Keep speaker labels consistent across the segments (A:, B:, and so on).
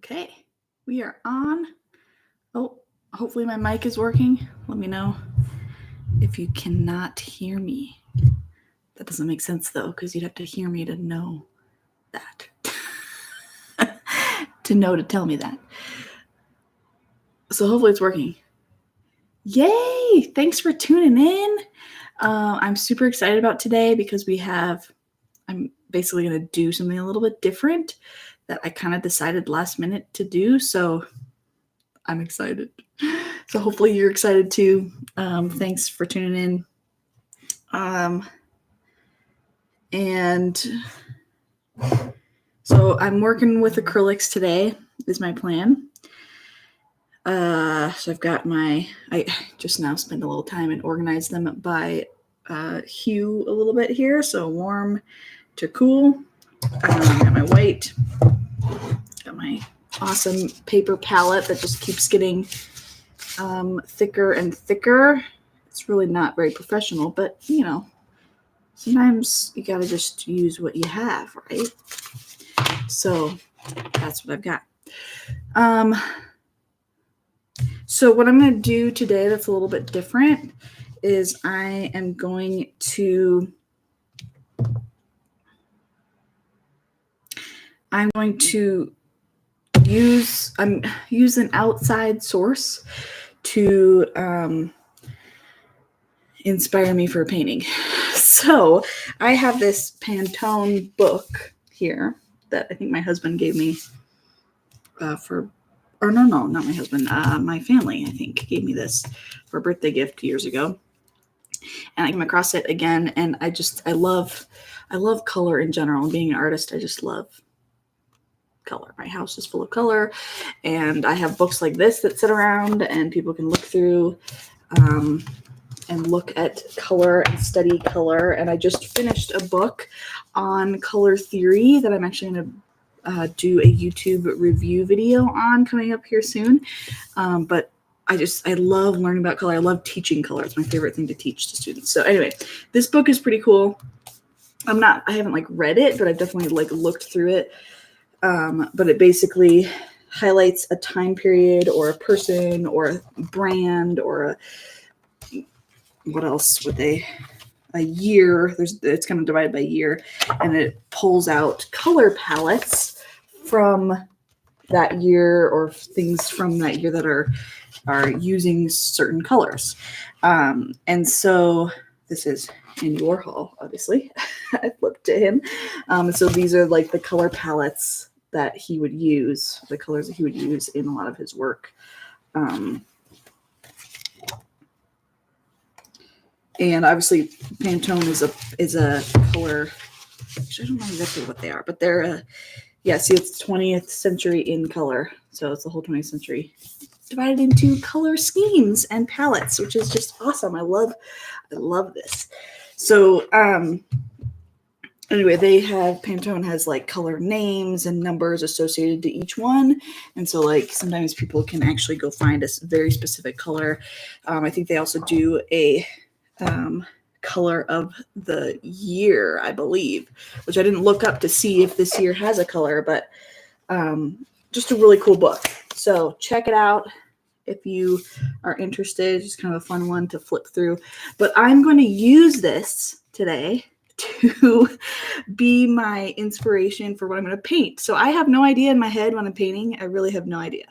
A: Okay, we are on. Oh, hopefully my mic is working. Let me know if you cannot hear me. That doesn't make sense though, because you'd have to hear me to know that. to tell me that. So hopefully it's working. Yay! Thanks for tuning in. I'm super excited about today because I'm basically going to do something a little bit different that I kind of decided last minute to do. So I'm excited. So hopefully you're excited too. Thanks for tuning in. And so I'm working with acrylics today is my plan. So I've got I just now spent a little time and organized them by hue a little bit here. So warm to cool. Got my white, got my awesome paper palette that just keeps getting thicker and thicker. It's really not very professional, but sometimes you gotta just use what you have, right? So that's what I've got. So what I'm going to do today that's a little bit different is I'm going to use an outside source to inspire me for a painting. So I have this Pantone book here that I think my husband gave me not my husband, my family, I think, gave me this for a birthday gift years ago. And I came across it again, and I love color in general. Being an artist, I just love color. My house is full of color, and I have books like this that sit around, and people can look through and look at color and study color. And I just finished a book on color theory that I'm actually going to do a YouTube review video on coming up here soon. But I love learning about color. I love teaching color. It's my favorite thing to teach to students. So anyway, this book is pretty cool. I haven't read it, but I've definitely looked through it. But it basically highlights a time period or a person or a brand or what else would they? A year. It's kind of divided by year, and it pulls out color palettes from that year or things from that year that are using certain colors. And so this is Andy Warhol, obviously. I flipped to him. So these are the color palettes that he would use, the colors that he would use in a lot of his work. And obviously Pantone is a color. Actually, I don't know exactly what they are, but they're see, it's 20th century in color. So it's the whole 20th century divided into color schemes and palettes, which is just awesome. I love this. So anyway, Pantone has color names and numbers associated to each one. And so sometimes people can actually go find a very specific color. I think they also do a color of the year, I believe, which I didn't look up to see if this year has a color, but just a really cool book. So check it out if you are interested. It's just kind of a fun one to flip through. But I'm going to use this today to be my inspiration for what I'm going to paint. So I have no idea in my head when I'm painting. I really have no idea.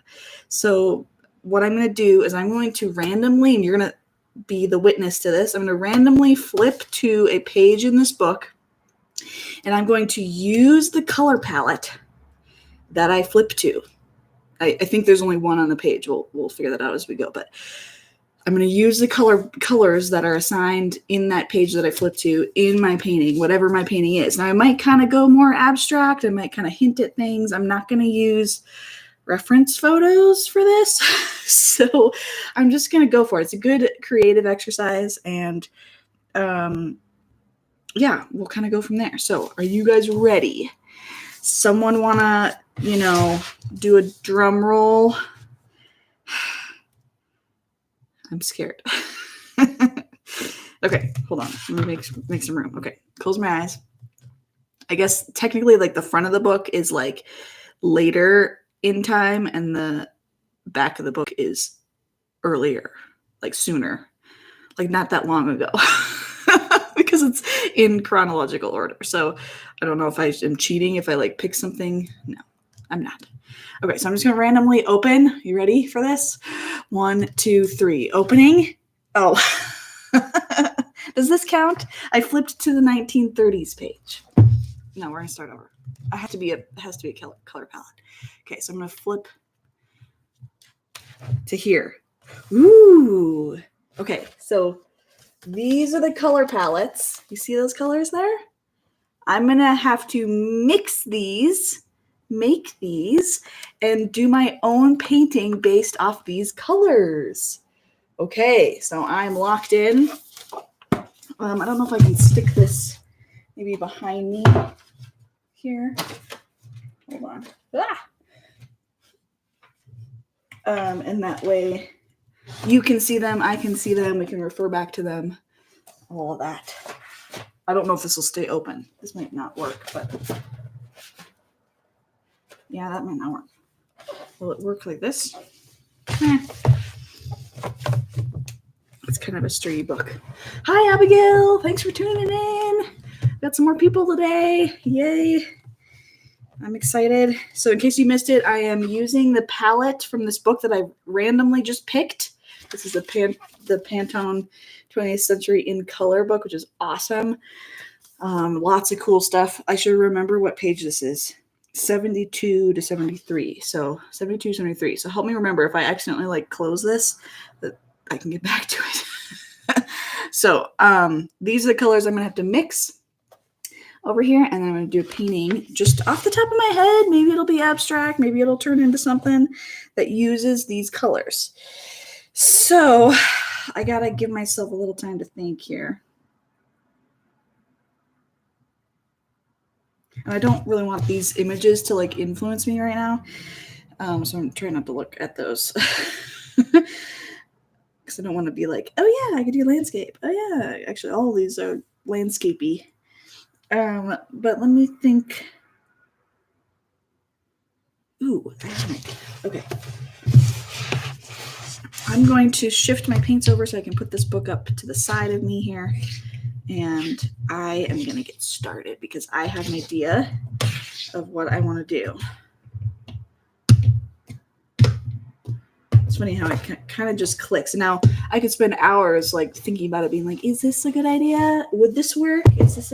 A: So what I'm going to do is I'm going to randomly, and you're going to be the witness to this, I'm going to randomly flip to a page in this book, and I'm going to use the color palette that I flip to. I think there's only one on the page. We'll figure that out as we go, but I'm going to use the colors that are assigned in that page that I flip to in my painting, whatever my painting is. Now I might kind of go more abstract. I might kind of hint at things. I'm not going to use reference photos for this. So I'm just going to go for it. It's a good creative exercise, and we'll kind of go from there. So are you guys ready? Someone want to, do a drum roll? I'm scared. Okay, hold on. Let me make some room. Okay, close my eyes. I guess technically the front of the book is later in time and the back of the book is earlier, like sooner, like not that long ago. Because it's in chronological order. So I don't know if I am cheating if I like pick something. No, I'm not. Okay, so I'm just gonna randomly open. You ready for this? 1, 2, 3. Opening. Oh. Does this count? I flipped to the 1930s page. No, we're gonna start over. It has to be a color palette. Okay, so I'm gonna flip to here. Ooh. Okay, so these are the color palettes. You see those colors there? I'm going to have to mix these, make these, and do my own painting based off these colors. Okay, so I'm locked in. I don't know if I can stick this maybe behind me here. Hold on. And that way you can see them, I can see them, we can refer back to them, all of that. I don't know if this will stay open. This might not work, but yeah, that might not work. Will it work like this? It's kind of a sturdy book. Hi, Abigail. Thanks for tuning in. Got some more people today. Yay. I'm excited. So in case you missed it, I am using the palette from this book that I randomly just picked. This is the Pantone 20th Century in Color book, which is awesome. Lots of cool stuff. I should remember what page this is. 72 to 73. So 72, 73. So help me remember if I accidentally like close this, that I can get back to it. So these are the colors I'm going to have to mix over here, and then I'm going to do a painting just off the top of my head. Maybe it'll be abstract. Maybe it'll turn into something that uses these colors. So I got to give myself a little time to think here. And I don't really want these images to like influence me right now. So I'm trying not to look at those. Because I don't want to be like, oh yeah, I could do landscape. Oh yeah, actually all of these are landscapey. But let me think. Ooh, okay. I'm going to shift my paints over so I can put this book up to the side of me here. And I am going to get started because I have an idea of what I want to do. It's funny how it kind of just clicks. Now, I could spend hours like thinking about it, being like, is this a good idea? Would this work? Is this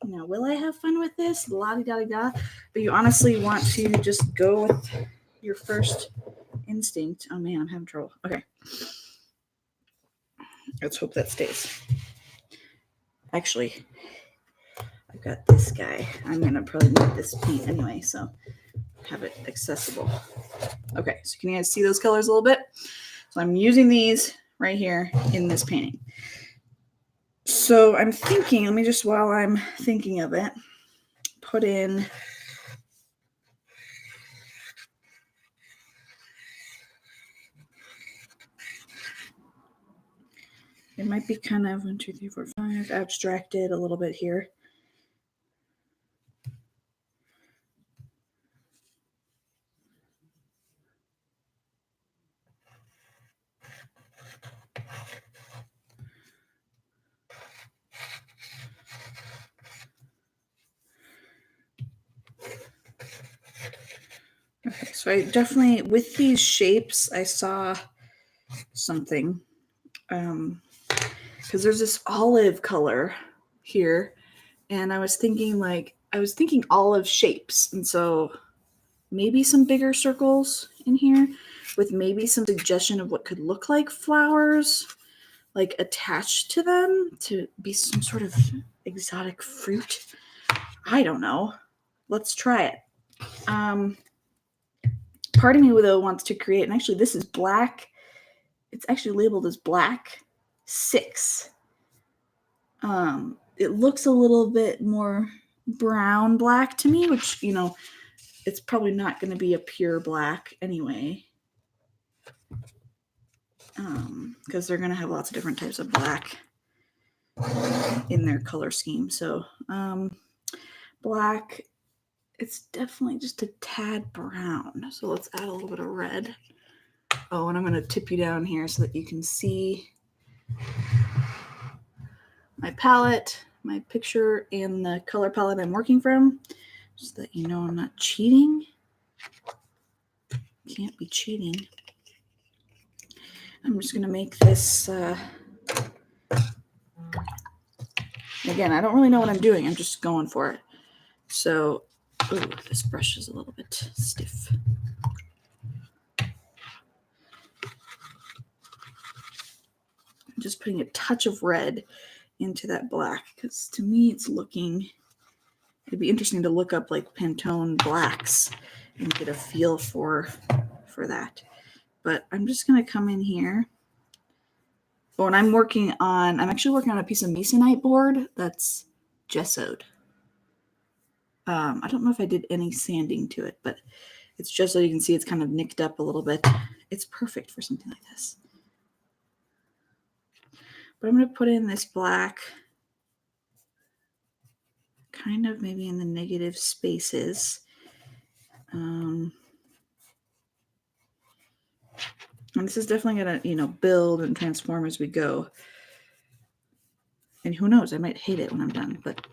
A: will I have fun with this? La-di-da-di-da. But you honestly want to just go with your first instinct. Oh man, I'm having trouble. Okay. Let's hope that stays. Actually, I've got this guy. I'm going to probably need this paint anyway, so have it accessible. Okay, so can you guys see those colors a little bit? So I'm using these right here in this painting. So I'm thinking, let me just, while I'm thinking of it, put in it might be kind of 1, 2, 3, 4, 5 abstracted a little bit here. Okay, so I definitely, with these shapes, I saw something. Because there's this olive color here, and I was thinking olive shapes, and so maybe some bigger circles in here with maybe some suggestion of what could look like flowers, like attached to them to be some sort of exotic fruit. I don't know. Let's try it. Part of me though wants to create, and actually this is black. It's actually labeled as black 6. It looks a little bit more brown black to me, which, it's probably not going to be a pure black anyway. Because they're going to have lots of different types of black in their color scheme. So, black it's definitely just a tad brown. So let's add a little bit of red. Oh, and I'm going to tip you down here so that you can see my palette, my picture, and the color palette I'm working from, so that you know I'm not cheating. Can't be cheating. I'm just going to make this, again, I don't really know what I'm doing. I'm just going for it. So, ooh, this brush is a little bit stiff. I'm just putting a touch of red into that black because to me it's looking, it'd be interesting to look up like Pantone blacks and get a feel for that. But I'm just going to come in here. Oh, and I'm actually working on a piece of Masonite board that's gessoed. I don't know if I did any sanding to it, but it's just so you can see it's kind of nicked up a little bit. It's perfect for something like this. But I'm going to put in this black, kind of maybe in the negative spaces. And this is definitely going to, build and transform as we go. And who knows, I might hate it when I'm done, but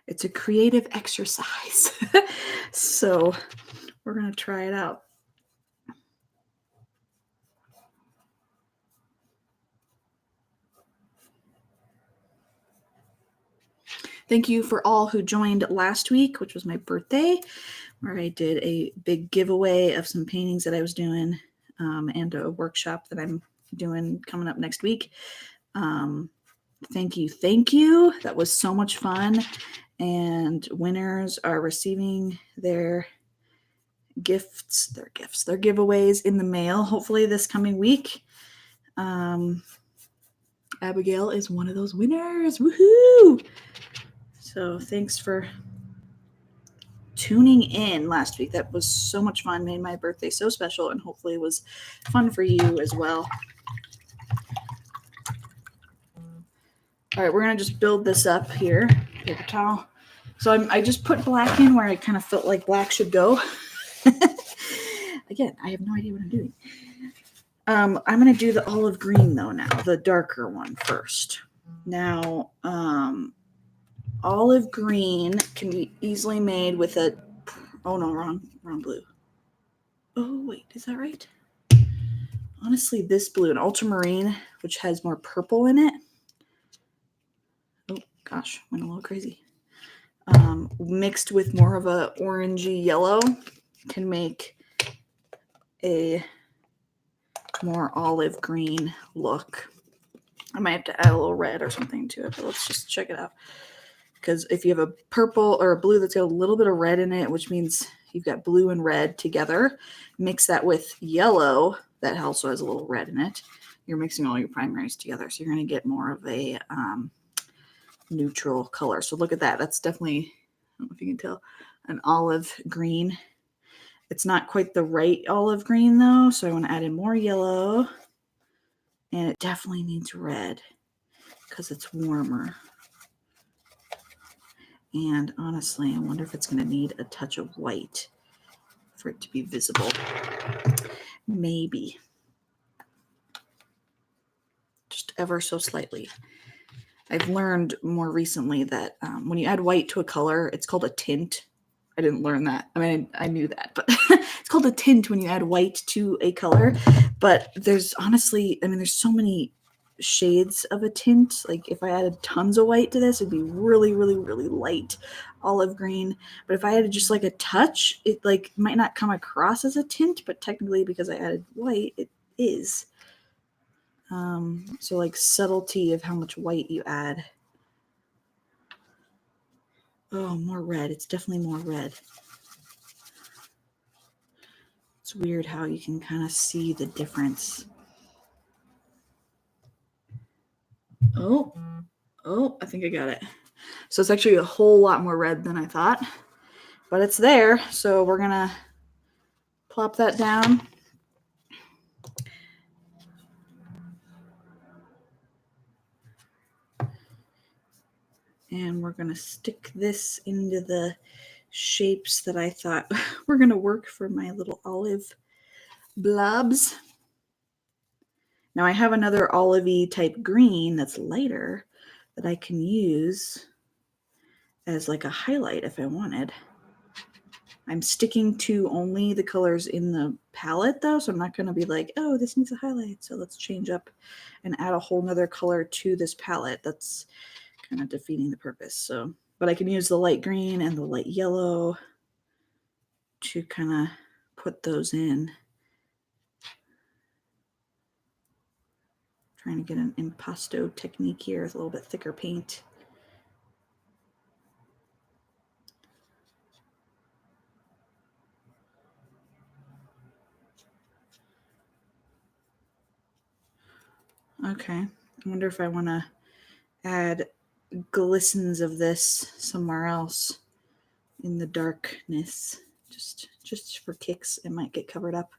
A: it's a creative exercise. So we're going to try it out. Thank you for all who joined last week, which was my birthday, where I did a big giveaway of some paintings that I was doing, and a workshop that I'm doing coming up next week. Thank you. That was so much fun. And winners are receiving their giveaways in the mail, hopefully this coming week. Abigail is one of those winners. Woohoo! So thanks for tuning in last week. That was so much fun, made my birthday so special, and hopefully it was fun for you as well. All right, we're going to just build this up here. Paper towel. So I just put black in where I kind of felt like black should go. Again, I have no idea what I'm doing. I'm going to do the olive green, though, now, the darker one first. Now, olive green can be easily made with a, oh no, wrong blue. Oh, wait, is that right? Honestly, this blue, an ultramarine, which has more purple in it. Oh, gosh, went a little crazy. Mixed with more of a orangey yellow can make a more olive green look. I might have to add a little red or something to it, but let's just check it out. Because if you have a purple or a blue that's got a little bit of red in it, which means you've got blue and red together, mix that with yellow that also has a little red in it. You're mixing all your primaries together, so you're going to get more of a neutral color. So look at that. That's definitely, I don't know if you can tell, an olive green. It's not quite the right olive green though, so I want to add in more yellow. And it definitely needs red because it's warmer. And honestly, I wonder if it's going to need a touch of white for it to be visible. Maybe. Just ever so slightly. I've learned more recently that when you add white to a color, it's called a tint. I didn't learn that. I mean, I knew that, but it's called a tint when you add white to a color. But there's honestly, there's so many shades of a tint. Like if I added tons of white to this, it'd be really, really, really light olive green. But if I added just like a touch, it like might not come across as a tint, but technically because I added white, it is. So like subtlety of how much white you add. Oh, more red. It's definitely more red. It's weird how you can kind of see the difference. Oh, I think I got it. So it's actually a whole lot more red than I thought, but it's there. So we're going to plop that down. And we're going to stick this into the shapes that I thought were going to work for my little olive blobs. Now I have another olivey type green that's lighter that I can use as like a highlight if I wanted. I'm sticking to only the colors in the palette though, so I'm not going to be like, oh, this needs a highlight, so let's change up and add a whole nother color to this palette. That's kind of defeating the purpose. So, but I can use the light green and the light yellow to kind of put those in. Trying to get an impasto technique here with a little bit thicker paint. Okay, I wonder if I want to add glistens of this somewhere else in the darkness. Just for kicks, it might get covered up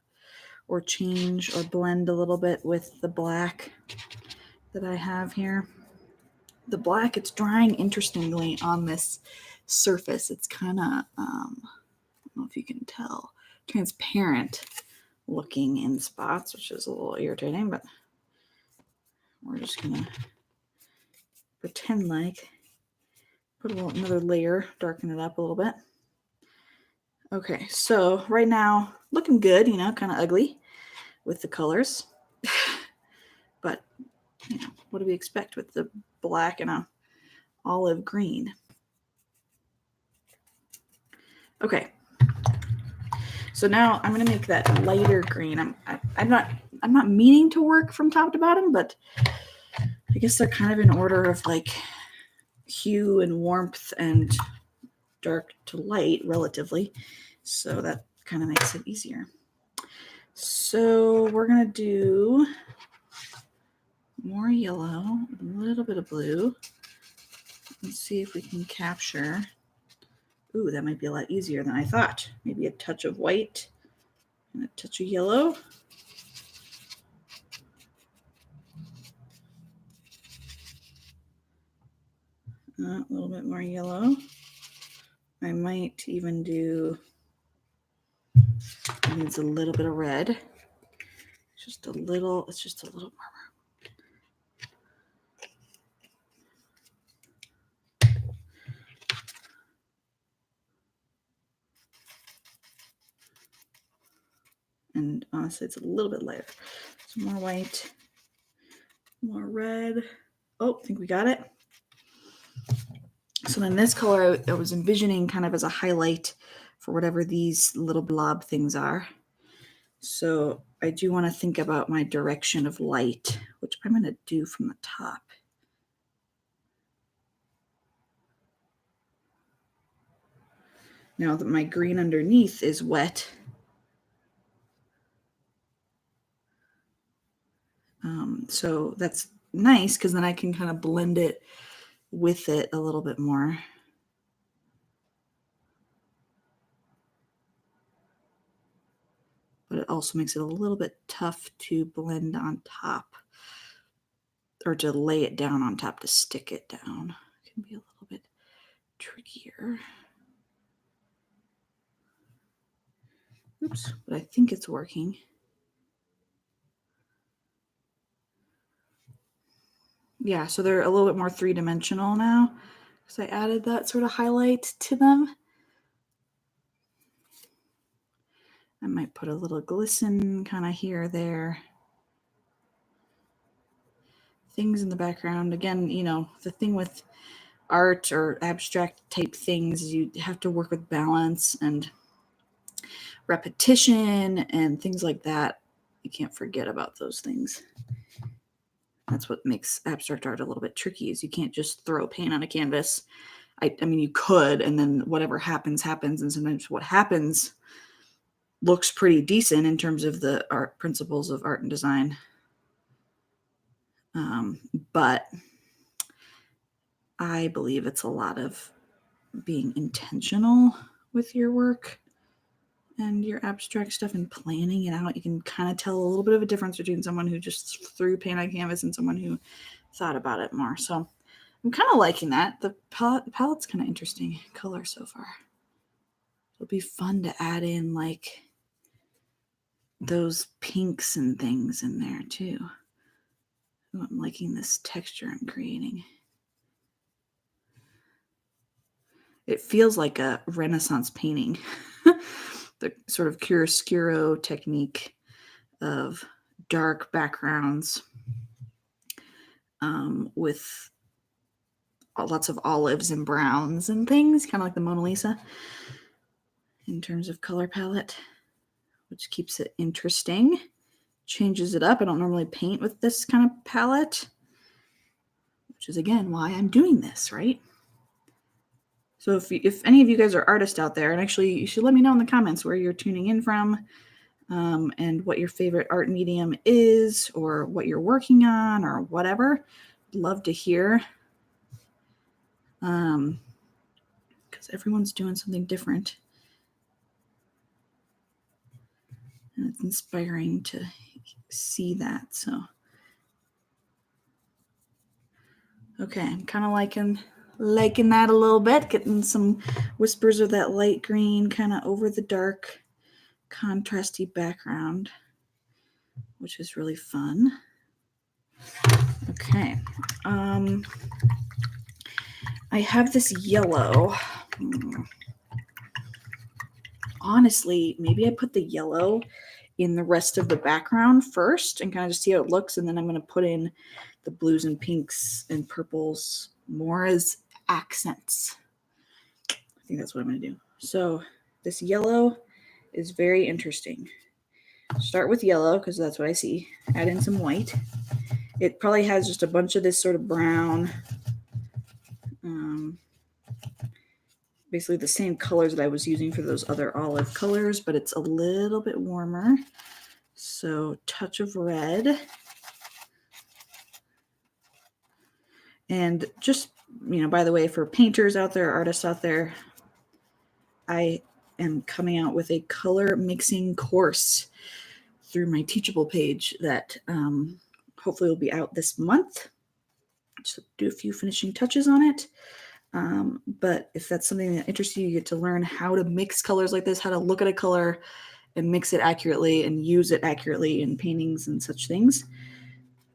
A: or change or blend a little bit with the black that I have here. The black, it's drying interestingly on this surface. It's kind of, I don't know if you can tell, transparent looking in spots, which is a little irritating, but we're just gonna pretend like, put another layer, darken it up a little bit. Okay, so right now, looking good, you know, kind of ugly with the colors. But, you know, what do we expect with the black and a olive green? Okay, so now I'm going to make that lighter green. I'm not meaning to work from top to bottom, but I guess they're kind of in order of like hue and warmth and dark to light relatively. So that kind of makes it easier. So we're going to do more yellow, a little bit of blue. Let's see if we can capture. Ooh, that might be a lot easier than I thought. Maybe a touch of white and a touch of yellow. A little bit more yellow. I might even do, it needs a little bit of red. It's just a little more. And honestly, it's a little bit lighter. So more white, more red. Oh, I think we got it. So then this color I was envisioning kind of as a highlight for whatever these little blob things are. So I do want to think about my direction of light, which I'm going to do from the top. Now that my green underneath is wet, so that's nice because then I can kind of blend it with it a little bit more. But it also makes it a little bit tough to blend on top or to lay it down on top to stick it down. It can be a little bit trickier. Oops, but I think it's working. Yeah, so they're a little bit more three-dimensional now because I added that sort of highlight to them. I might put a little glisten kind of here or there. Things in the background. Again, you know, the thing with art or abstract type things is you have to work with balance and repetition and things like that. You can't forget about those things. That's what makes abstract art a little bit tricky is you can't just throw paint on a canvas. I mean, you could, and then whatever happens, happens. And sometimes what happens looks pretty decent in terms of the art principles of art and design. But I believe it's a lot of being intentional with your work and your abstract stuff and planning it out. You can kind of tell a little bit of a difference between someone who just threw paint on canvas and someone who thought about it more. So I'm I'm kind of liking that. The palette's kind of interesting color so far. It'll be fun to add in like those pinks and things in there too. Ooh, I'm liking this texture I'm creating. It feels like a Renaissance painting. The sort of chiaroscuro technique of dark backgrounds with lots of olives and browns and things, kind of like the Mona Lisa in terms of color palette, which keeps it interesting, changes it up. I don't normally paint with this kind of palette, which is again why I'm doing this, right? So if any of you guys are artists out there, and actually you should let me know in the comments where you're tuning in from, and what your favorite art medium is, or what you're working on, or whatever. I'd love to hear, because everyone's doing something different. And it's inspiring to see that. So, okay, I'm kind of liking that a little bit, getting some whispers of that light green kind of over the dark, contrasty background, which is really fun. Okay, I have this yellow. Honestly, maybe I put the yellow in the rest of the background first and kind of just see how it looks, and then I'm going to put in the blues and pinks and purples more as accents. I think that's what I'm going to do. So this yellow is very interesting. Start with yellow because that's what I see. Add in some white. It probably has just a bunch of this sort of brown, basically the same colors that I was using for those other olive colors, but it's a little bit warmer. So touch of red. And just, by the way, for painters out there, artists out there, I am coming out with a color mixing course through my Teachable page that hopefully will be out this month. Just do a few finishing touches on it. But if that's something that interests you, you get to learn how to mix colors like this, how to look at a color and mix it accurately and use it accurately in paintings and such things.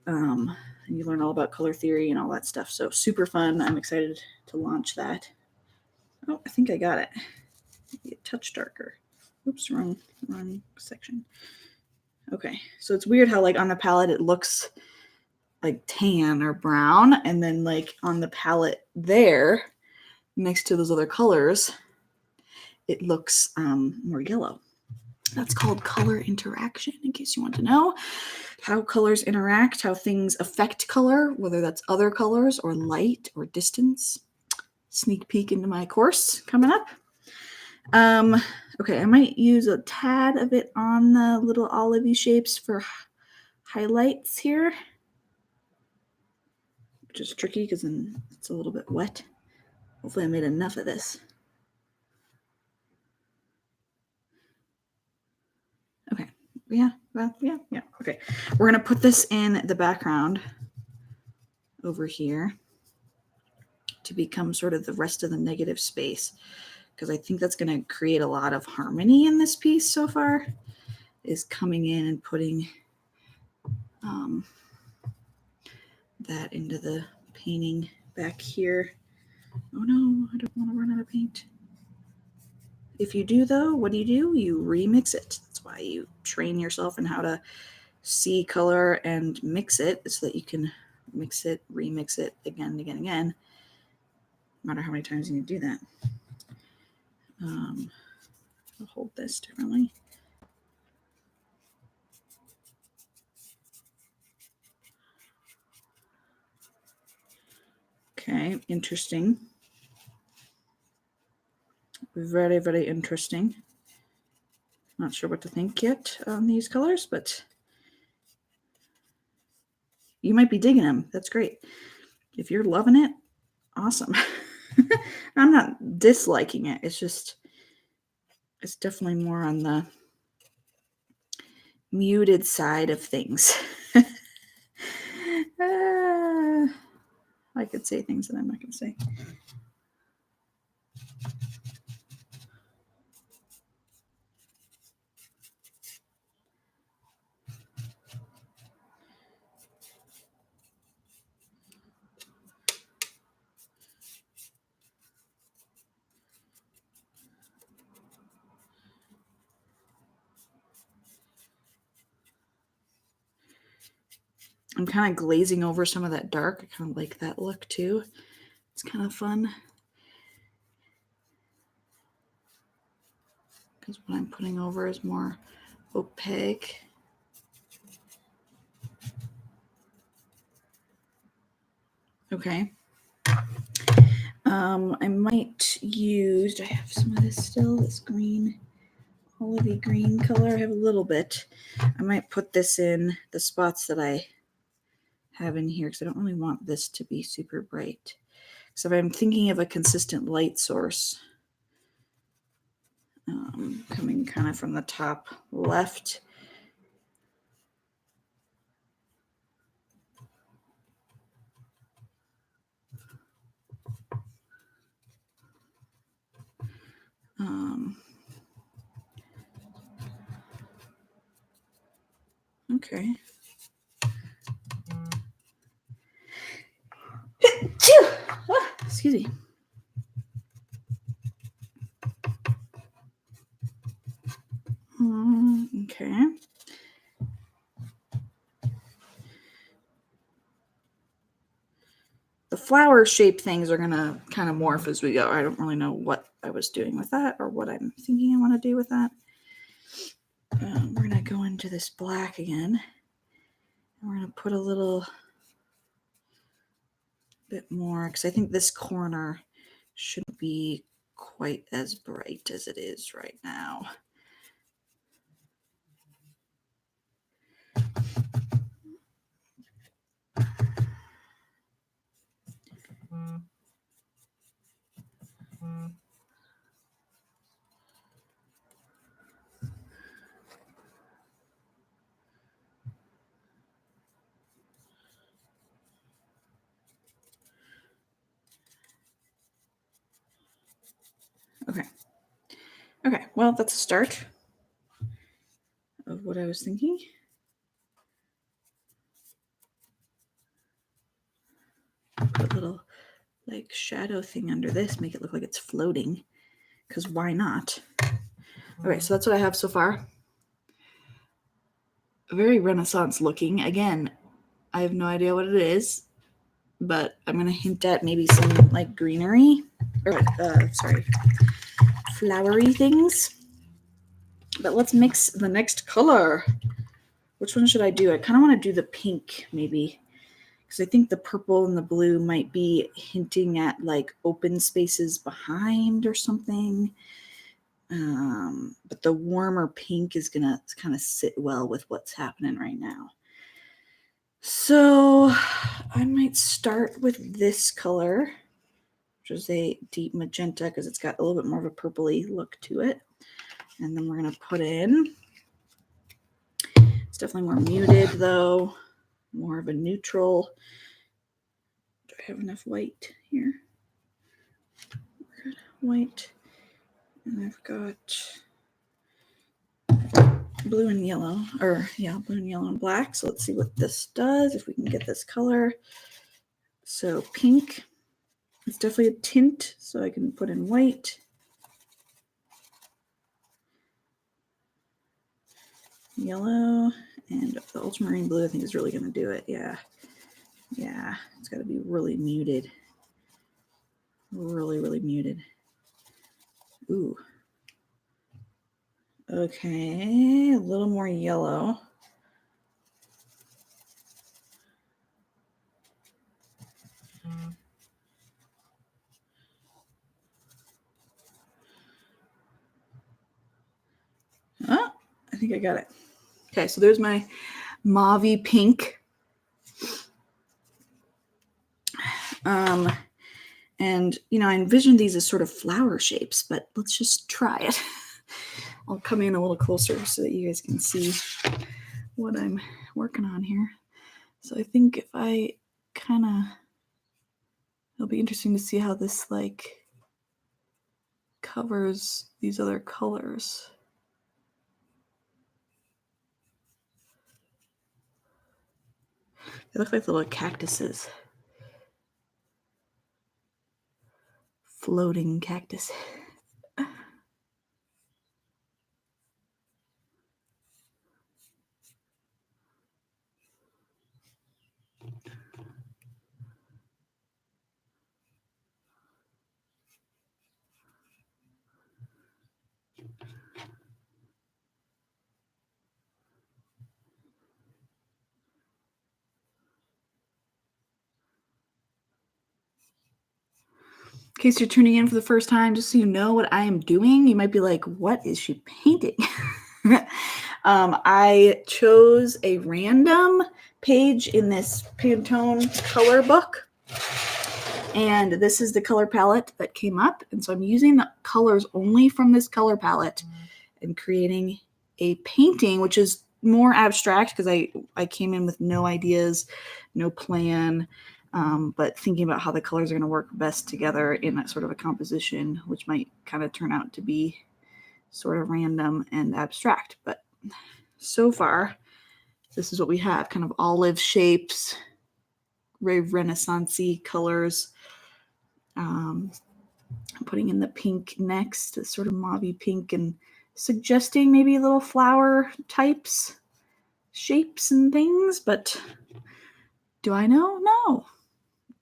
A: And you learn all about color theory and all that stuff. So super fun. I'm excited to launch that. Oh, I think I got it. Maybe a touch darker. Oops, wrong section. Okay, so it's weird how like on the palette it looks like tan or brown, and then like on the palette there next to those other colors it looks more yellow. That's called color interaction, in case you want to know how colors interact, how things affect color, whether that's other colors or light or distance. Sneak peek into my course coming up. Okay, I might use a tad of it on the little olivey shapes for highlights here, which is tricky because then it's a little bit wet. Hopefully I made enough of this. Okay, yeah. Okay, we're gonna put this in the background over here to become sort of the rest of the negative space, because I think that's going to create a lot of harmony in this piece so far, is coming in and putting that into the painting back here. Oh no, I don't want to run out of paint. If you do though, what do? You remix it. That's why you train yourself in how to see color and mix it, so that you can mix it, remix it again and again and again, no matter how many times you need to do that. I'll hold this differently. Okay, interesting. Very, very interesting. Not sure what to think yet on these colors, but you might be digging them. That's great. If you're loving it, awesome. I'm not disliking it. It's just, it's definitely more on the muted side of things. I could say things that I'm not going to say. I'm kind of glazing over some of that dark. I kind of like that look too. It's kind of fun. Because what I'm putting over is more opaque. Okay. I might use, do I have some of this still? This green, olivey green color. I have a little bit. I might put this in the spots that I have in here because I don't really want this to be super bright. So if I'm thinking of a consistent light source, coming kind of from the top left. Okay. Excuse me. Okay. The flower shape things are going to kind of morph as we go. I don't really know what I was doing with that or what I'm thinking I want to do with that. We're going to go into this black again. And we're going to put a little bit more because I think this corner shouldn't be quite as bright as it is right now. Okay. Okay, well, that's a start of what I was thinking. Put a little like shadow thing under this, make it look like it's floating, because why not? Okay, so that's what I have so far. Very Renaissance looking. Again, I have no idea what it is, but I'm going to hint at maybe some like greenery, or flowery things. But let's mix the next color. Which one should I do? I kind of want to do the pink maybe, because I think the purple and the blue might be hinting at like open spaces behind or something. But the warmer pink is going to kind of sit well with what's happening right now. So I might start with this color, which is a deep magenta because it's got a little bit more of a purpley look to it. And then we're going to put in, it's definitely more muted though, more of a neutral. Do I have enough white here? Good. White. And I've got blue and yellow, blue and yellow and black. So let's see what this does, if we can get this color. So pink, it's definitely a tint, so I can put in white. Yellow, and the ultramarine blue I think is really going to do it. Yeah, it's got to be really muted. Really muted. Ooh. Okay, a little more yellow. Oh, I think I got it. Okay, so there's my mauve pink. And, I envisioned these as sort of flower shapes, but let's just try it. I'll come in a little closer so that you guys can see what I'm working on here. So I think if I kind of It'll be interesting to see how this like covers these other colors. They look like little cactuses. Floating cactus. In case you're tuning in for the first time, just so you know what I am doing, you might be like, what is she painting? I chose a random page in this Pantone color book. And this is the color palette that came up. And so I'm using the colors only from this color palette and creating a painting, which is more abstract because I came in with no ideas, no plan, but thinking about how the colors are going to work best together in a sort of a composition, which might kind of turn out to be sort of random and abstract. But so far, this is what we have, kind of olive shapes, very Renaissance-y colors. I'm putting in the pink next, the sort of mauve pink, and suggesting maybe little flower types, shapes and things, but do I know? No.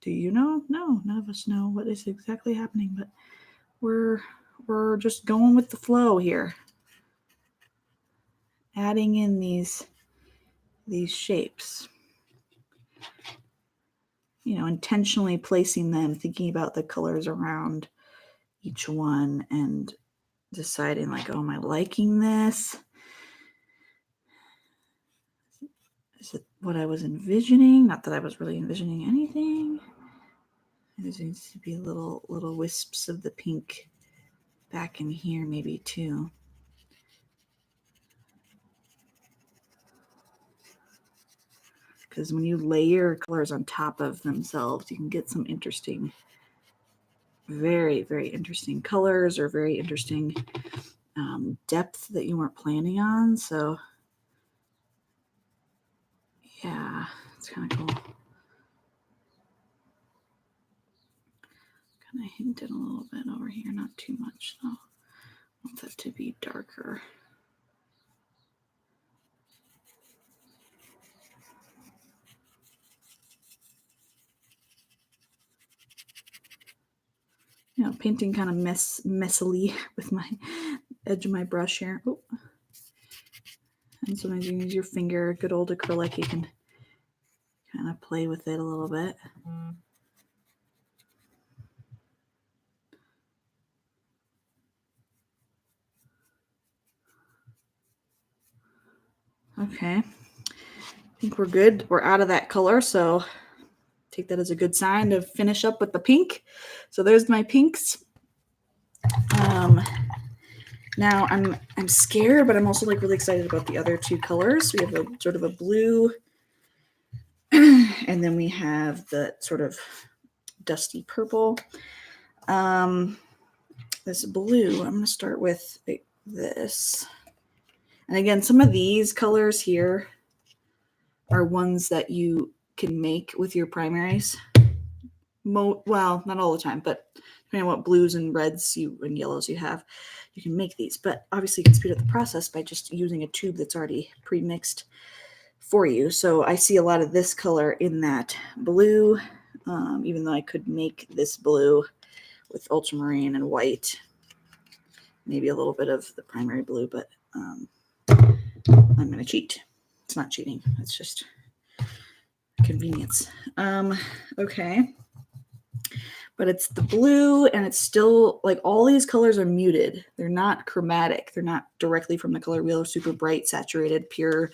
A: Do you know? No, none of us know what is exactly happening, but we're just going with the flow here. Adding in these shapes. You know, intentionally placing them, thinking about the colors around each one and deciding like, oh, am I liking this? Is it what I was envisioning? Not that I was really envisioning anything. There needs to be little wisps of the pink back in here maybe too. Because when you layer colors on top of themselves, you can get some interesting, very, very interesting colors or very interesting depth that you weren't planning on. So yeah, it's kind of cool. Kind of hinted a little bit over here, not too much though. I want that to be darker. You know, painting kind of messily with my edge of my brush here. Oh. And sometimes you use your finger, good old acrylic, you can kind of play with it a little bit. Okay, I think we're good. We're out of that color, so take that as a good sign to finish up with the pink. So there's my pinks. Now I'm scared, but I'm also like really excited about the other two colors. We have a sort of a blue, and then we have the sort of dusty purple. This blue, I'm going to start with this. And again, some of these colors here are ones that you can make with your primaries. Well, not all the time, but depending on what blues and reds and yellows you have, you can make these. But obviously you can speed up the process by just using a tube that's already pre-mixed for you. So I see a lot of this color in that blue, even though I could make this blue with ultramarine and white, maybe a little bit of the primary blue, but I'm going to cheat. It's not cheating. It's just convenience. Okay. But it's the blue, and it's still like all these colors are muted. They're not chromatic. They're not directly from the color wheel or super bright, saturated, pure,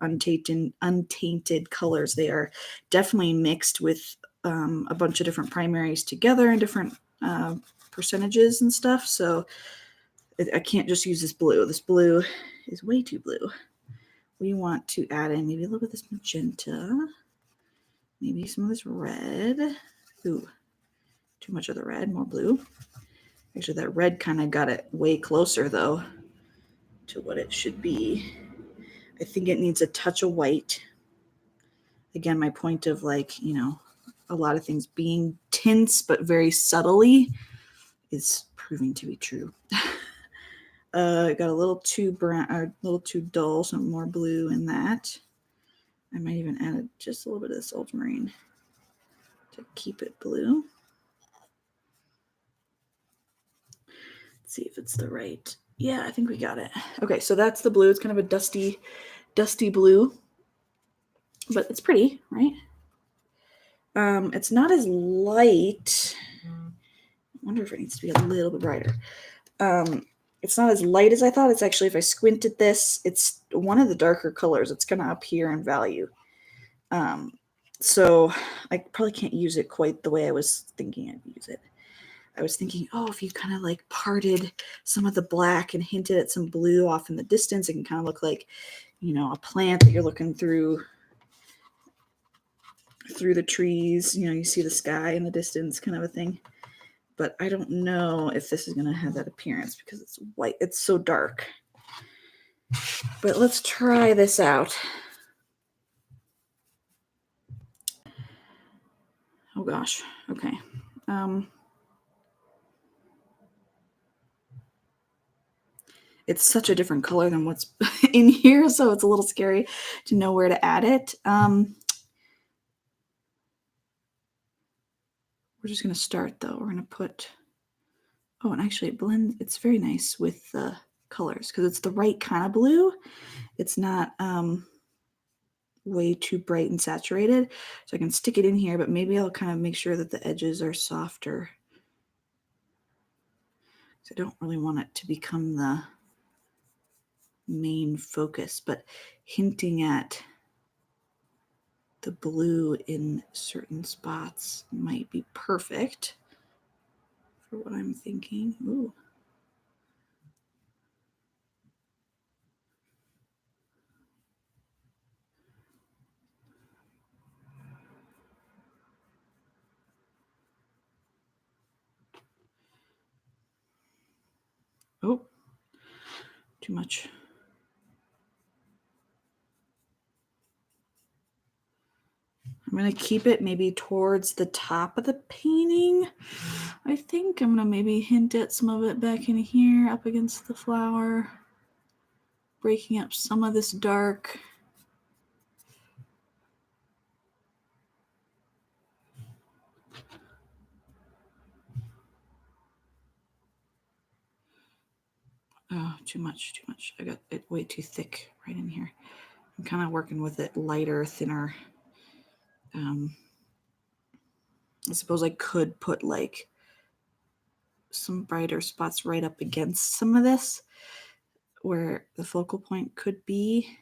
A: untainted colors. They are definitely mixed with a bunch of different primaries together in different percentages and stuff. So I can't just use this blue. This blue is way too blue. We want to add in maybe a little bit of this magenta, maybe some of this red. Ooh. Too much of the red, more blue. Actually, that red kind of got it way closer, though, to what it should be. I think it needs a touch of white. Again, my point of like, you know, a lot of things being tints, but very subtly is proving to be true. Got a little too brown, or a little too dull, some more blue in that. I might even add just a little bit of this ultramarine to keep it blue. Let's see if it's the right. Yeah, I think we got it. Okay, so that's the blue. It's kind of a dusty blue, but it's pretty, right? It's not as light. I wonder if it needs to be a little bit brighter. It's not as light as I thought. It's actually, if I squint at this, it's one of the darker colors. It's kind of up here in value. So I probably can't use it quite the way I was thinking I'd use it. I was thinking, oh, if you kind of like parted some of the black and hinted at some blue off in the distance, it can kind of look like, you know, a plant that you're looking through the trees. You know, you see the sky in the distance, kind of a thing. But I don't know if this is going to have that appearance because it's white. It's so dark. But let's try this out. Oh gosh. Okay. It's such a different color than what's in here, so it's a little scary to know where to add it. We're just going to start, though. We're going to put... Oh, and actually it blends. It's very nice with the colors because it's the right kind of blue. It's not way too bright and saturated. So I can stick it in here, but maybe I'll kind of make sure that the edges are softer. So I don't really want it to become the main focus, but hinting at the blue in certain spots might be perfect for what I'm thinking. Ooh. Oh, too much. I'm going to keep it maybe towards the top of the painting. I think I'm going to maybe hint at some of it back in here up against the flower, breaking up some of this dark. Oh, too much, too much. I got it way too thick right in here. I'm kind of working with it lighter, thinner. I suppose I could put like some brighter spots right up against some of this where the focal point could be.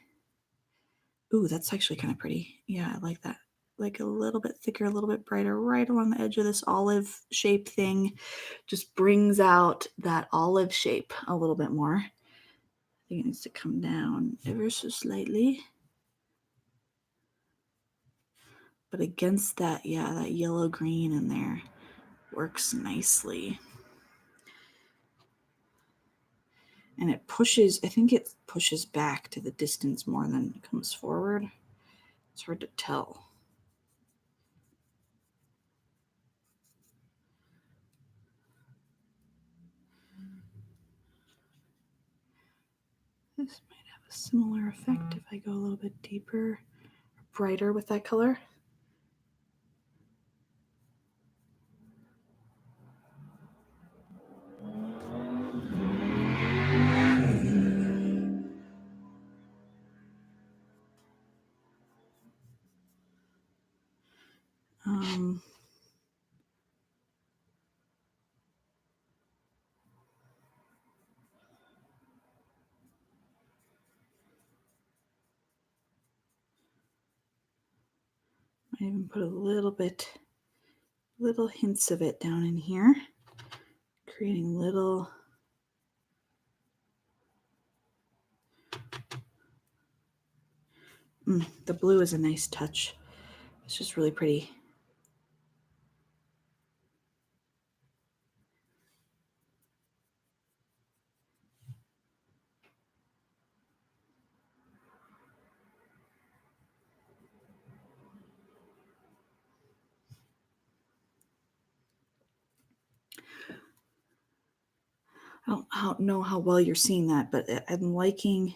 A: Ooh, that's actually kind of pretty. Yeah, I like that. Like a little bit thicker, a little bit brighter, right along the edge of this olive shape thing. Just brings out that olive shape a little bit more. I think it needs to come down ever so slightly. But against that, yeah, that yellow green in there works nicely. And it pushes, I think it pushes back to the distance more than it comes forward. It's hard to tell. This might have a similar effect if I go a little bit deeper, brighter with that color. I even put a little hints of it down in here, creating little. The blue is a nice touch. It's just really pretty. I don't know how well you're seeing that, but I'm liking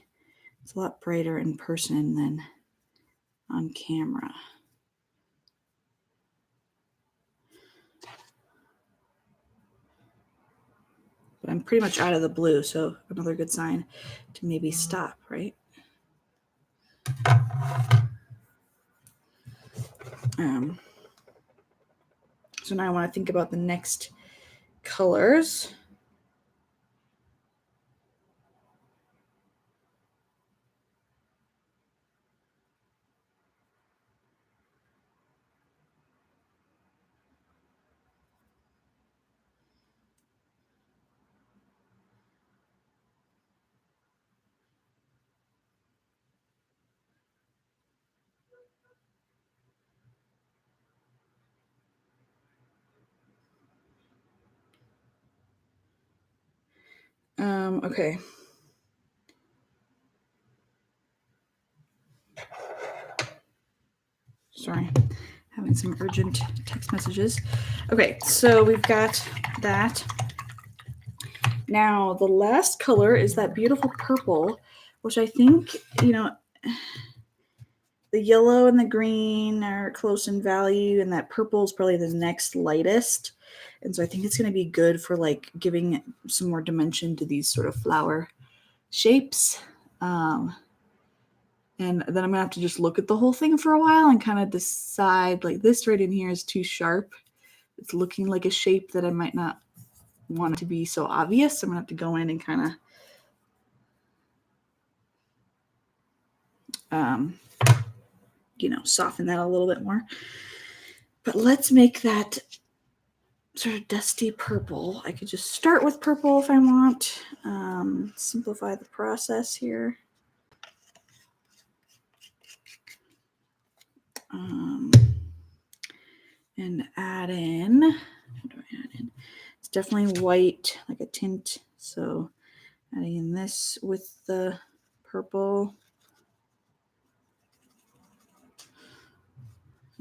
A: it's a lot brighter in person than on camera. But I'm pretty much out of the blue, so another good sign to maybe stop, right? So now I want to think about the next colors. Okay. Sorry, having some urgent text messages. Okay, so we've got that. Now, the last color is that beautiful purple, which I think, the yellow and the green are close in value, and that purple is probably the next lightest. And so I think it's going to be good for like giving some more dimension to these sort of flower shapes. And then I'm gonna have to just look at the whole thing for a while and kind of decide, like, this right in here is too sharp. It's looking like a shape that I might not want it to be so obvious. I'm gonna have to go in and kind of, soften that a little bit more. But let's make that sort of dusty purple. I could just start with purple if I want. Simplify the process here. And add in, what do I add in? It's definitely white, like a tint. So adding in this with the purple.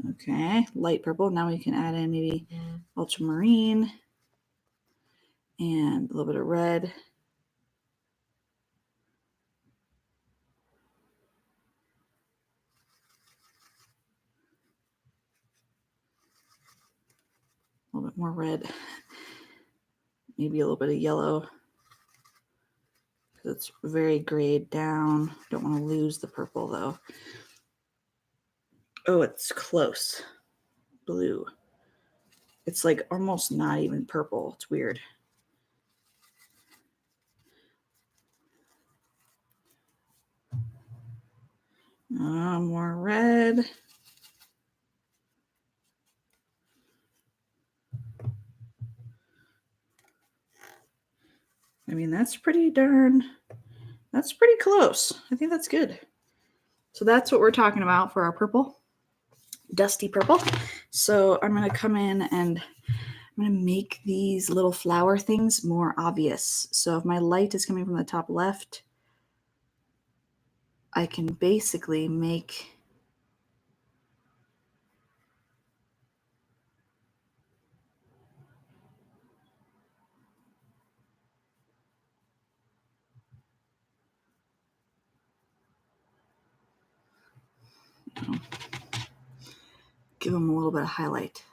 A: Okay, light purple. Now we can add in maybe ultramarine and a little bit of red. A little bit more red. Maybe a little bit of yellow. It's very grayed down. Don't want to lose the purple though. Oh, it's close. Blue. It's like almost not even purple. It's weird. More red. I mean, that's pretty close. I think that's good. So that's what we're talking about for our purple, dusty purple. So I'm going to come in and I'm going to make these little flower things more obvious. So if my light is coming from the top left, I can basically make give them a little bit of highlight.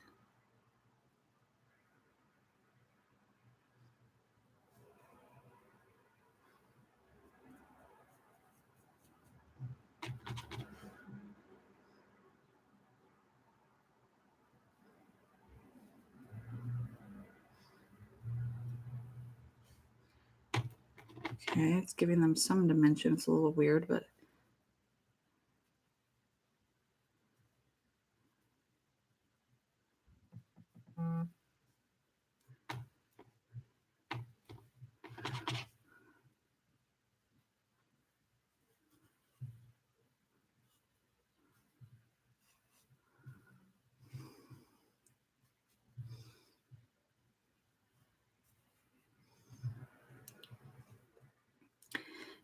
A: Okay, it's giving them some dimension. It's a little weird, but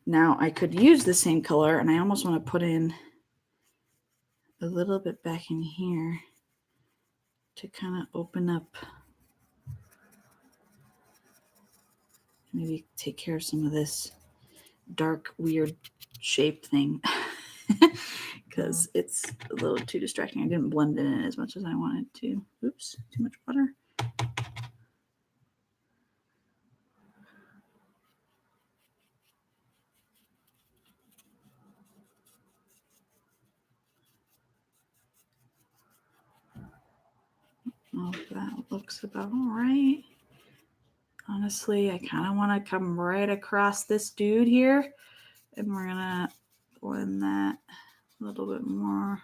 A: now I could use the same color, and I almost want to put in a little bit back in here to kind of open up maybe take care of some of this dark, weird shape thing because it's a little too distracting. I didn't blend it in as much as I wanted to. Oops, too much water. Oh, that looks about all right. Honestly, I kind of want to come right across this dude here, and we're gonna blend that a little bit more.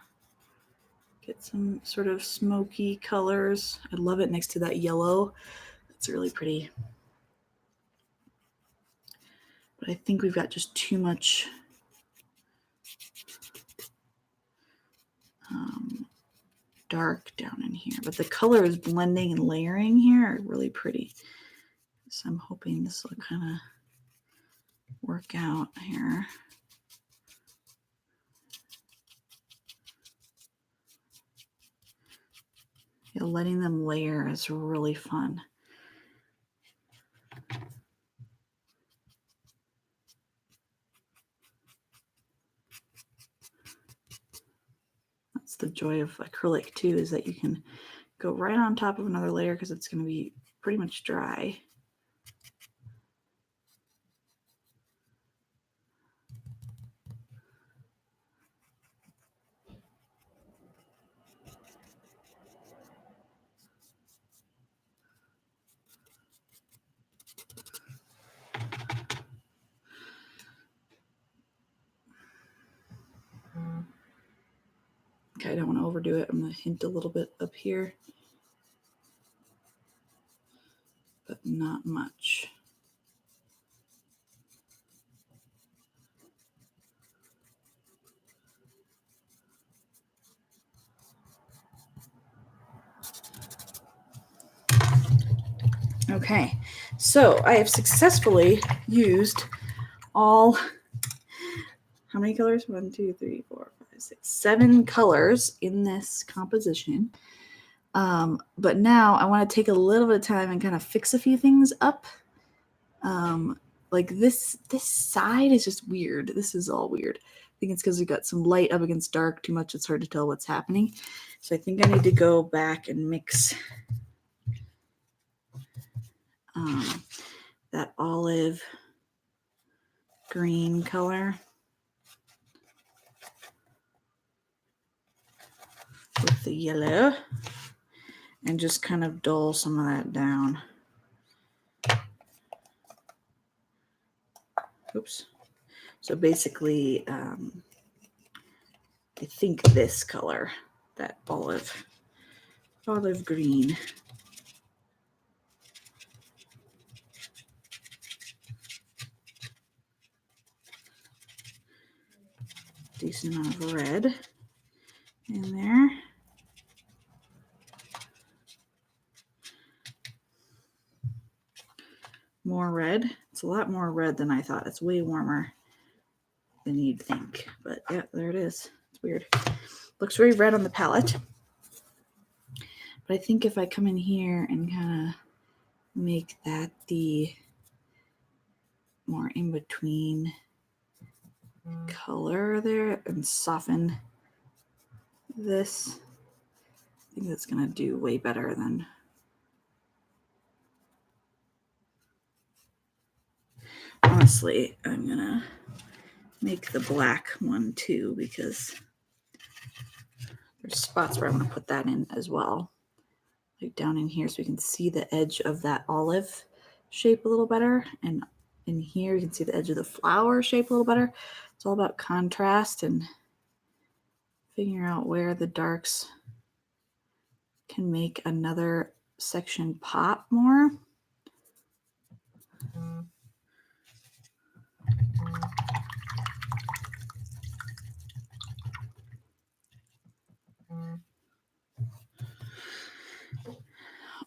A: Get some sort of smoky colors. I love it next to that yellow. It's really pretty. But I think we've got just too much dark down in here. But the colors blending and layering here are really pretty. So I'm hoping this will kind of work out here. Yeah, letting them layer is really fun. That's the joy of acrylic too, is that you can go right on top of another layer because it's going to be pretty much dry. Okay, I don't want to overdo it. I'm going to hint a little bit up here, but not much. Okay, so I have successfully used all, how many colors? 1, 2, 3, 4, 5, 6, 7 colors in this composition. But now I want to take a little bit of time and kind of fix a few things up. Like this side is just weird. This is all weird. I think it's because we've got some light up against dark too much. It's hard to tell what's happening. So I think I need to go back and mix that olive green color with the yellow and just kind of dull some of that down. Oops. So basically, I think this color, that olive green. Decent amount of red in there. More red. It's a lot more red than I thought. It's way warmer than you'd think. But yeah, there it is. It's weird. Looks very red on the palette. But I think if I come in here and kind of make that the more in between color there and soften this, I think that's going to do way better than. Honestly, I'm going to make the black one too because there's spots where I want to put that in as well. Like down in here so we can see the edge of that olive shape a little better. And in here you can see the edge of the flower shape a little better. It's all about contrast and figuring out where the darks can make another section pop more.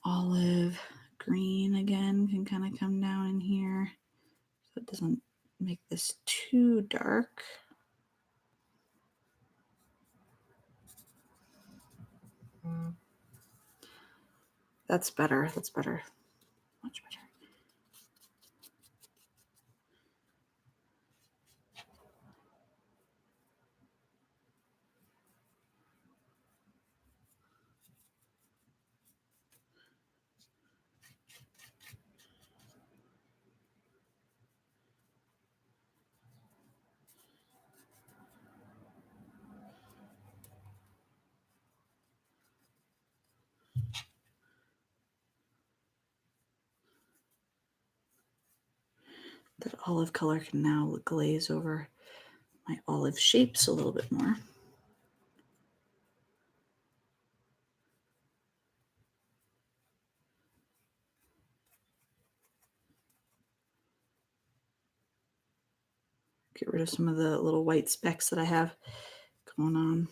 A: Olive green again can kind of come down in here so it doesn't make this too dark. That's better. That's better. Much better. That olive color can now glaze over my olive shapes a little bit more. Get rid of some of the little white specks that I have going on.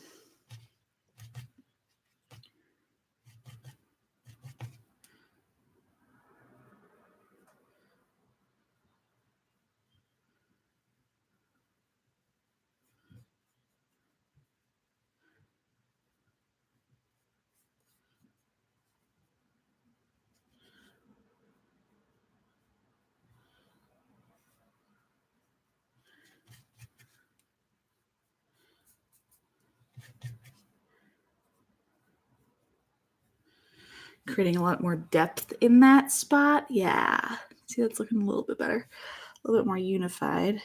A: Creating a lot more depth in that spot. Yeah. See, that's looking a little bit better. A little bit more unified.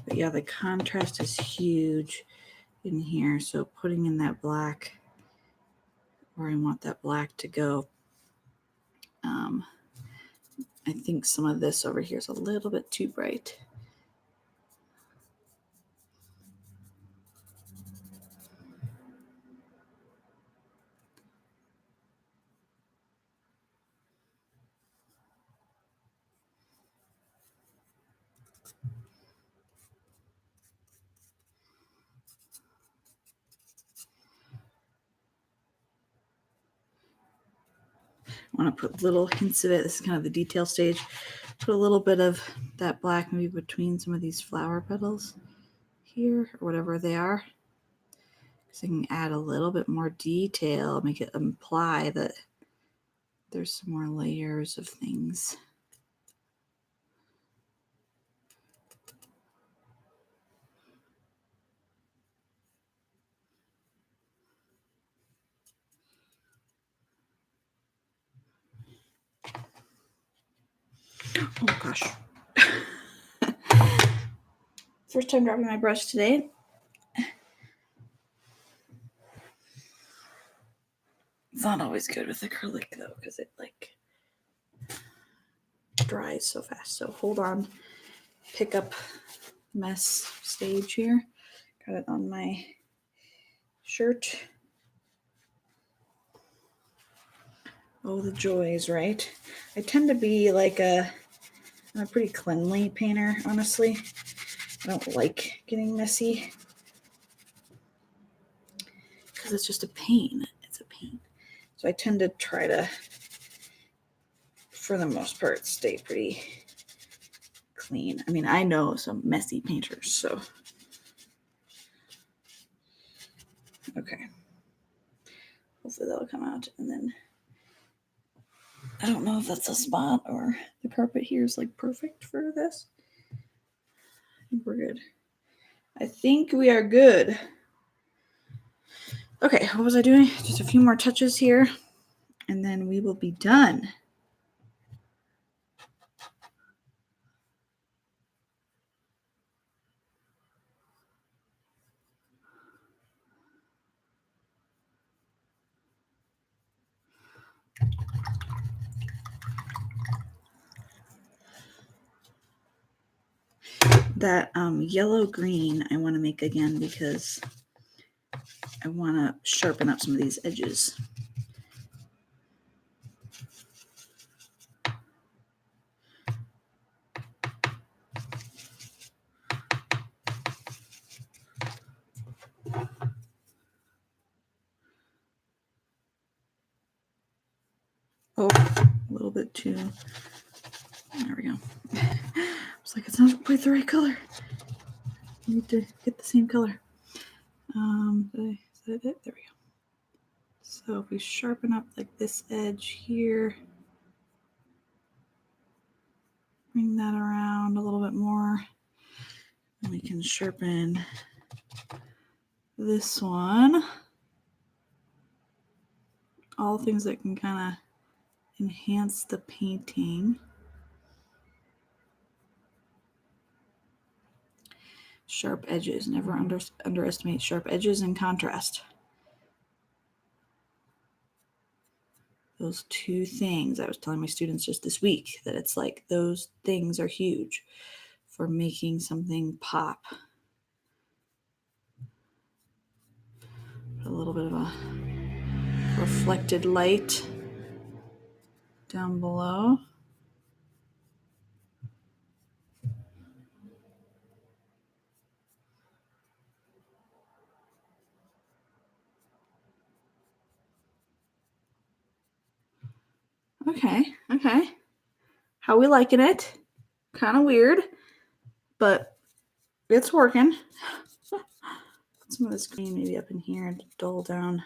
A: But yeah, the contrast is huge in here. So putting in that black where I want that black to go. I think some of this over here is a little bit too bright. I want to put little hints of it. This is kind of the detail stage. Put a little bit of that black maybe between some of these flower petals here or whatever they are. So I can add a little bit more detail, make it imply that there's some more layers of things. Oh gosh. First time dropping my brush today. It's not always good with acrylic though, because it like dries so fast. So hold on, pick up mess stage here. Got it on my shirt. Oh, the joys, right? I tend to be like I'm a pretty cleanly painter, honestly. I don't like getting messy because it's just a pain. It's a pain. So I tend to try to, for the most part, stay pretty clean. I mean, I know some messy painters, so. Okay. Hopefully that'll come out. And then I don't know if that's a spot or the carpet here is like perfect for this. I think we're good. I think we are good. Okay, what was I doing? Just a few more touches here, and then we will be done. That yellow green I want to make again because I want to sharpen up some of these edges. Oh, a little bit too. There we go. I was like, it's not quite the right color. I need to get the same color. Is that it? There we go. So if we sharpen up like this edge here, bring that around a little bit more, and we can sharpen this one. All things that can kind of enhance the painting. Sharp edges. Never underestimate sharp edges and contrast. Those two things, I was telling my students just this week that it's like those things are huge for making something pop. Put a little bit of a reflected light down below. Okay. How we liking it? Kind of weird, but it's working. Put some of this green maybe up in here and dull down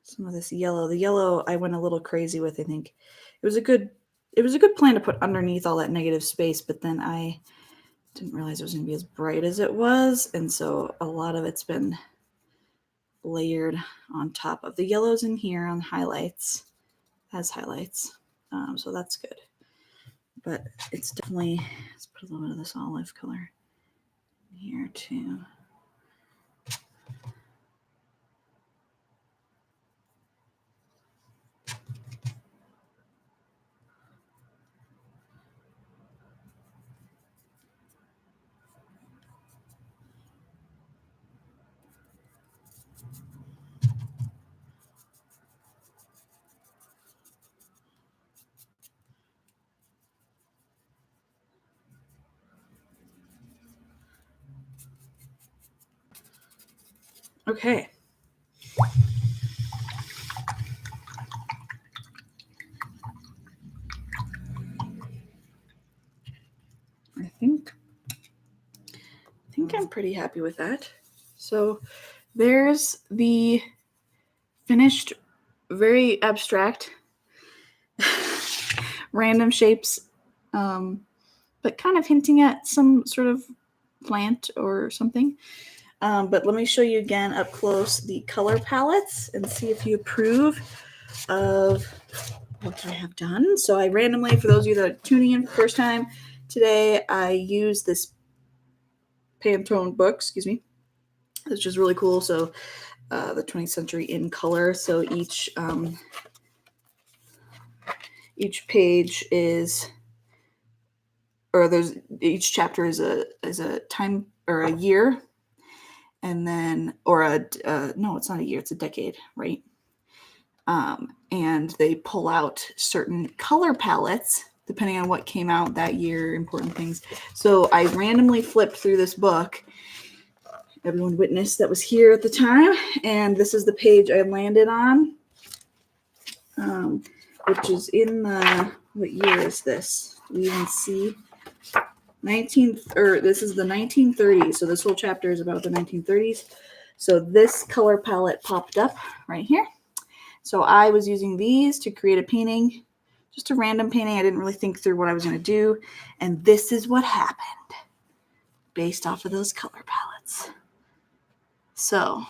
A: some of this yellow. The yellow I went a little crazy with, I think. It was a good plan to put underneath all that negative space, but then I didn't realize it was going to be as bright as it was, and so a lot of it's been layered on top of the yellows in here on highlights, as highlights. So that's good. But it's definitely, let's put a little bit of this olive color in here too. Okay. I think I'm pretty happy with that. So there's the finished, very abstract, random shapes, but kind of hinting at some sort of plant or something. But let me show you again up close the color palettes and see if you approve of what I have done. So I randomly, for those of you that are tuning in for the first time today, I use this Pantone book, it's just really cool. So the 20th century in color. So each page is, or there's, each chapter is a time or a year, and then, or no, it's not a year, it's a decade, right? And they pull out certain color palettes depending on what came out that year, important things. So I randomly flipped through this book. Everyone witnessed that was here at the time, and this is the page I landed on, which is in the, what year is this? Do we even see? This is the 1930s. So this whole chapter is about the 1930s. So this color palette popped up right here. So I was using these to create a painting, just a random painting. I didn't really think through what I was going to do. And this is what happened based off of those color palettes. So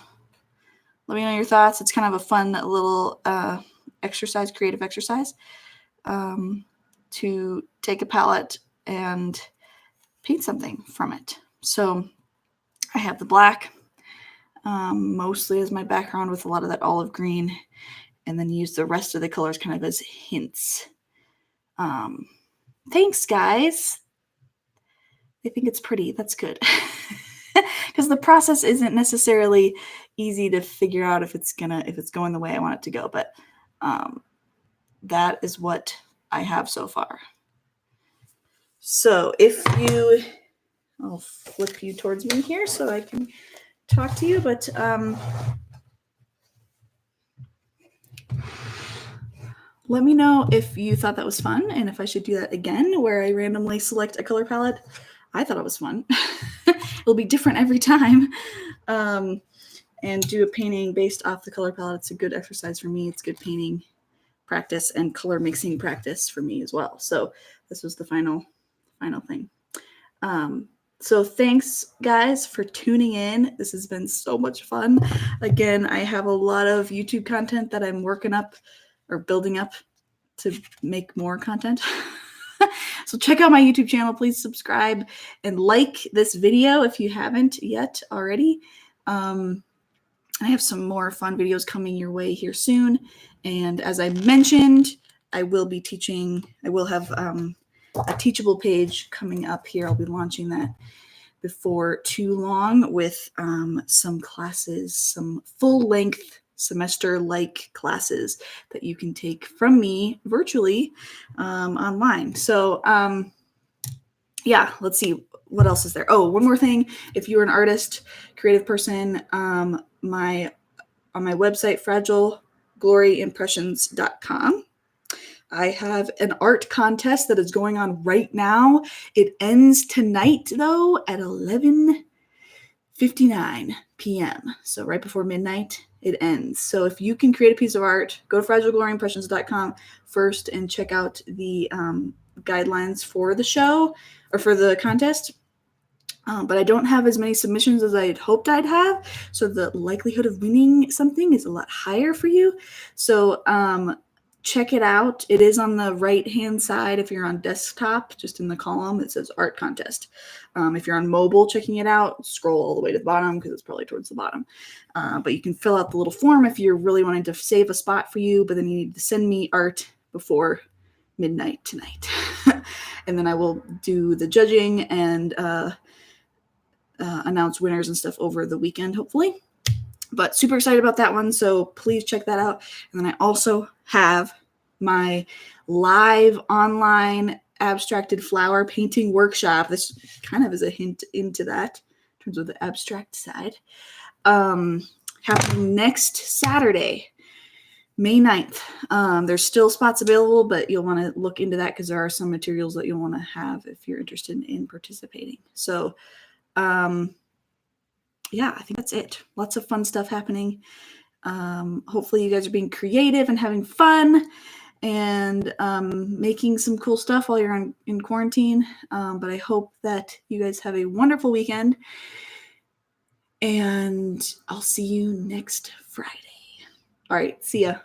A: let me know your thoughts. It's kind of a fun little exercise, creative exercise, to take a palette and paint something from it. So I have the black mostly as my background with a lot of that olive green, and then use the rest of the colors kind of as hints. Thanks, guys. I think it's pretty. That's good. Because the process isn't necessarily easy to figure out if it's going the way I want it to go. But that is what I have so far. So I'll flip you towards me here so I can talk to you. But let me know if you thought that was fun and if I should do that again, where I randomly select a color palette. I thought it was fun. It'll be different every time. and do a painting based off the color palette. It's a good exercise for me. It's good painting practice and color mixing practice for me as well. So this was the final thing. So thanks guys for tuning in. This has been so much fun. Again, I have a lot of YouTube content that I'm working up or building up to make more content. So check out my YouTube channel. Please subscribe and like this video if you haven't yet already. I have some more fun videos coming your way here soon. And as I mentioned, I will be teaching, I will have a teachable page coming up here. I'll be launching that before too long with some classes, some full-length semester-like classes that you can take from me virtually online. So yeah, let's see. What else is there? Oh, one more thing. If you're an artist, creative person, on my website, fragilegloryimpressions.com, I have an art contest that is going on right now. It ends tonight, though, at 11:59 p.m. So right before midnight, it ends. So if you can create a piece of art, go to fragilegloryimpressions.com first and check out the guidelines for the show or for the contest. But I don't have as many submissions as I had hoped I'd have. So the likelihood of winning something is a lot higher for you. So check it out. It is on the right-hand side. If you're on desktop, just in the column, it says art contest. If you're on mobile checking it out, scroll all the way to the bottom because it's probably towards the bottom. But you can fill out the little form if you're really wanting to save a spot for you, but then you need to send me art before midnight tonight. And then I will do the judging and announce winners and stuff over the weekend, hopefully. But super excited about that one, so please check that out. And then I also have my live online abstracted flower painting workshop. This kind of is a hint into that in terms of the abstract side. Happening next Saturday, May 9th. There's still spots available, but you'll want to look into that because there are some materials that you'll want to have if you're interested in participating. So yeah, I think that's it. Lots of fun stuff happening. Hopefully you guys are being creative and having fun and making some cool stuff while you're in quarantine. But I hope that you guys have a wonderful weekend. And I'll see you next Friday. All right, see ya.